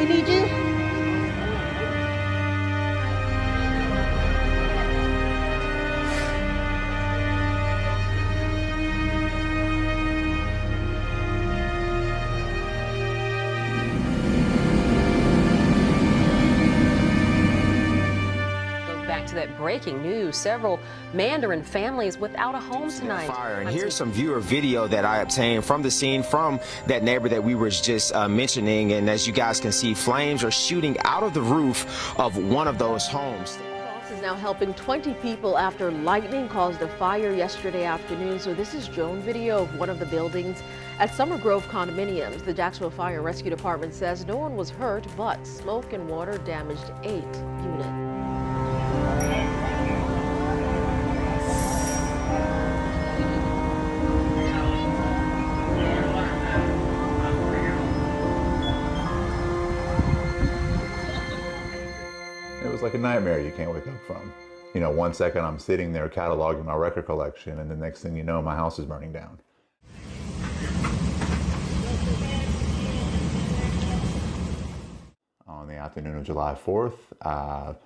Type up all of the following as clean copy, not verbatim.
We need you. Back to that breaking news, several Mandarin families without a home tonight. Fire. And here's some viewer video that I obtained from the scene from that neighbor that we were just mentioning. And as you guys can see, flames are shooting out of the roof of one of those homes. Is now helping 20 people after lightning caused a fire yesterday afternoon. So this is drone video of one of the buildings at Summer Grove condominiums. The Jacksonville Fire and Rescue Department says no one was hurt, but smoke and water damaged 8 units. It was like a nightmare you can't wake up from. You know, one second I'm sitting there cataloging my record collection, and the next thing you know, my house is burning down. On the afternoon of July 4th,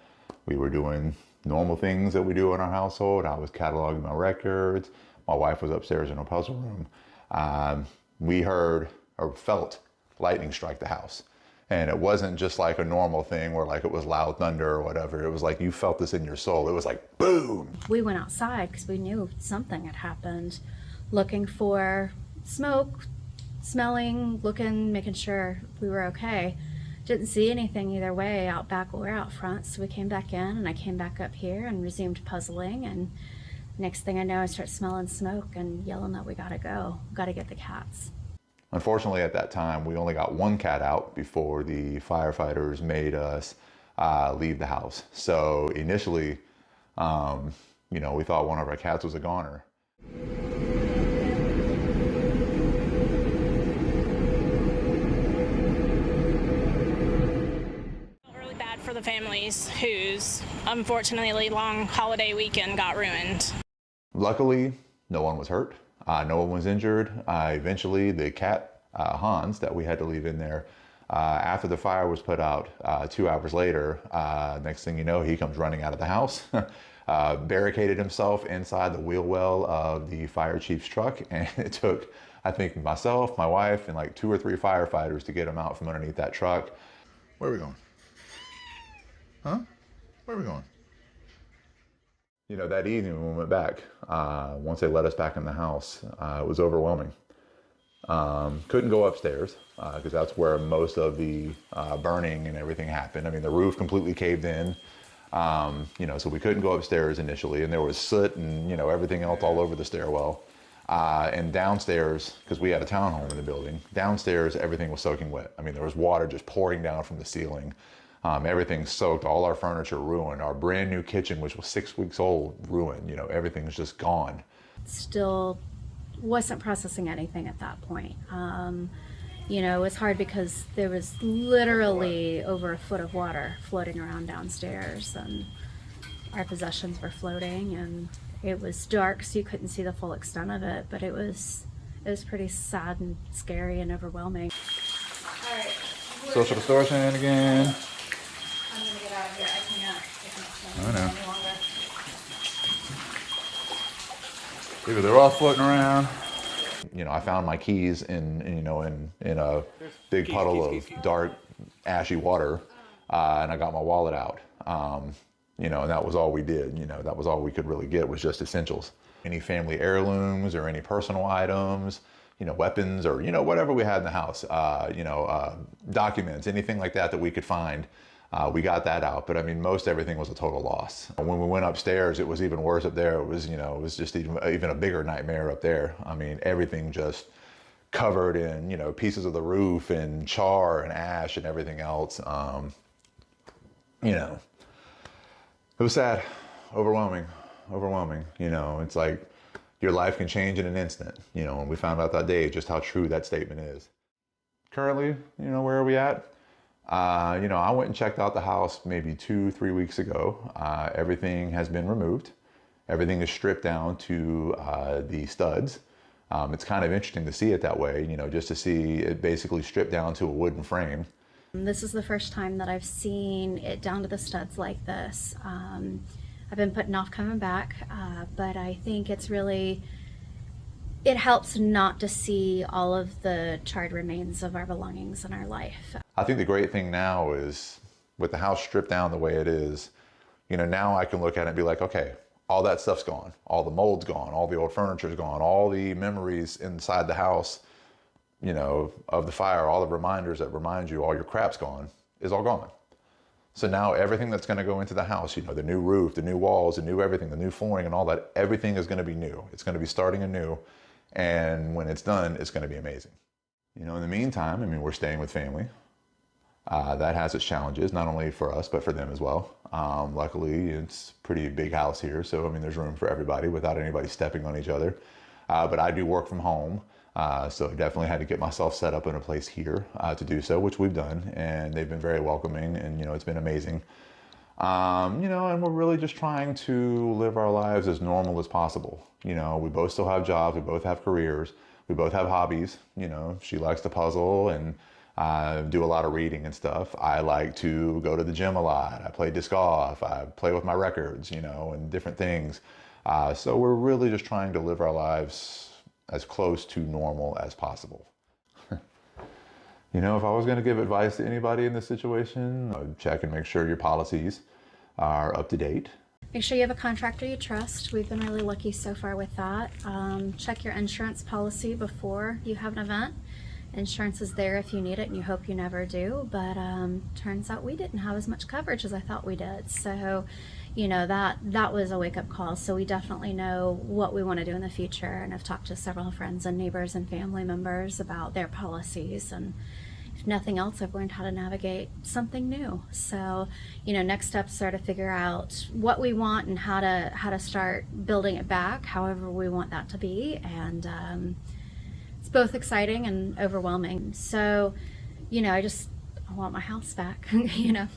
we were doing normal things that we do in our household. I was cataloging my records. My wife was upstairs in her puzzle room. We heard or felt lightning strike the house. And it wasn't just like a normal thing where like it was loud thunder or whatever. It was like you felt this in your soul. It was like boom. We went outside because we knew something had happened, looking for smoke, smelling, looking, making sure we were okay. Didn't see anything either way out back or out front, so we came back in, and I came back up here and resumed puzzling, and next thing I know, I start smelling smoke and yelling that we gotta go, gotta get the cats. Unfortunately, at that time, we only got one cat out before the firefighters made us leave the house. So initially, you know, we thought one of our cats was a goner. Really bad for the families whose unfortunately long holiday weekend got ruined. Luckily, no one was hurt. No one was injured. Eventually, the cat, Hans, that we had to leave in there, after the fire was put out 2 hours later, next thing you know, he comes running out of the house, barricaded himself inside the wheel well of the fire chief's truck, and it took, I think, myself, my wife, and like 2 or 3 firefighters to get him out from underneath that truck. Where are we going? Huh? Where are we going? You know, that evening when we went back, once they let us back in the house, it was overwhelming. Couldn't go upstairs because that's where most of the burning and everything happened. I mean, the roof completely caved in, you know, so we couldn't go upstairs initially, and there was soot and, you know, everything else all over the stairwell. And downstairs, because we had a townhome in the building, downstairs everything was soaking wet. I mean, there was water just pouring down from the ceiling. Everything's soaked, all our furniture ruined. Our brand new kitchen, which was 6 weeks old, ruined. You know, everything's just gone. Still wasn't processing anything at that point. You know, it was hard because there was literally over a foot of water floating around downstairs, and our possessions were floating, and it was dark, so you couldn't see the full extent of it, but it was pretty sad and scary and overwhelming. All right. Social distortion again. I'm gonna get out of here. I can't I know. any longer. Dude, they're all floating around. You know, I found my keys in a big puddle of dark, ashy water, and I got my wallet out. You know, and that was all we did. You know, that was all we could really get was just essentials. Any family heirlooms or any personal items, you know, weapons or, you know, whatever we had in the house, you know, documents, anything like that that we could find. We got that out, but I mean, most everything was a total loss. When we went upstairs, it was even worse up there. It was, you know, it was just even a bigger nightmare up there. I mean, everything just covered in, you know, pieces of the roof and char and ash and everything else. You know, it was sad, overwhelming. You know, it's like your life can change in an instant, you know, and we found out that day just how true that statement is. Currently, you know, where are we at? You know, I went and checked out the house maybe 2-3 weeks ago. Everything has been removed. Everything is stripped down to the studs. It's kind of interesting to see it that way, you know, just to see it basically stripped down to a wooden frame. This is the first time that I've seen it down to the studs like this. I've been putting off coming back, but I think it's really, it helps not to see all of the charred remains of our belongings in our life. I think the great thing now is with the house stripped down the way it is, you know, now I can look at it and be like, okay, all that stuff's gone. All the mold's gone. All the old furniture's gone. All the memories inside the house, you know, of the fire, all the reminders that remind you all your crap's gone, is all gone. So now everything that's going to go into the house, you know, the new roof, the new walls, the new everything, the new flooring and all that, everything is going to be new. It's going to be starting anew. And when it's done, it's going to be amazing. You know, in the meantime, I mean, we're staying with family. That has its challenges, not only for us, but for them as well. Luckily, it's a pretty big house here, so I mean, there's room for everybody without anybody stepping on each other. But I do work from home, so I definitely had to get myself set up in a place here to do so, which we've done, and they've been very welcoming, and you know, it's been amazing. You know, and we're really just trying to live our lives as normal as possible. You know, we both still have jobs, we both have careers, we both have hobbies. You know, she likes to puzzle and do a lot of reading and stuff. I like to go to the gym a lot. I play disc golf. I play with my records, you know, and different things. So we're really just trying to live our lives as close to normal as possible. You know, if I was going to give advice to anybody in this situation, I'd check and make sure your policies are up to date. Make sure you have a contractor you trust. We've been really lucky so far with that. Check your insurance policy before you have an event. Insurance is there if you need it, and you hope you never do, but turns out we didn't have as much coverage as I thought we did. So, you know, that was a wake-up call. So we definitely know what we want to do in the future, and I've talked to several friends and neighbors and family members about their policies, and if nothing else, I've learned how to navigate something new. So, you know, next steps are to figure out what we want and how to start building it back, however we want that to be, and it's both exciting and overwhelming. So, you know, I want my house back, you know.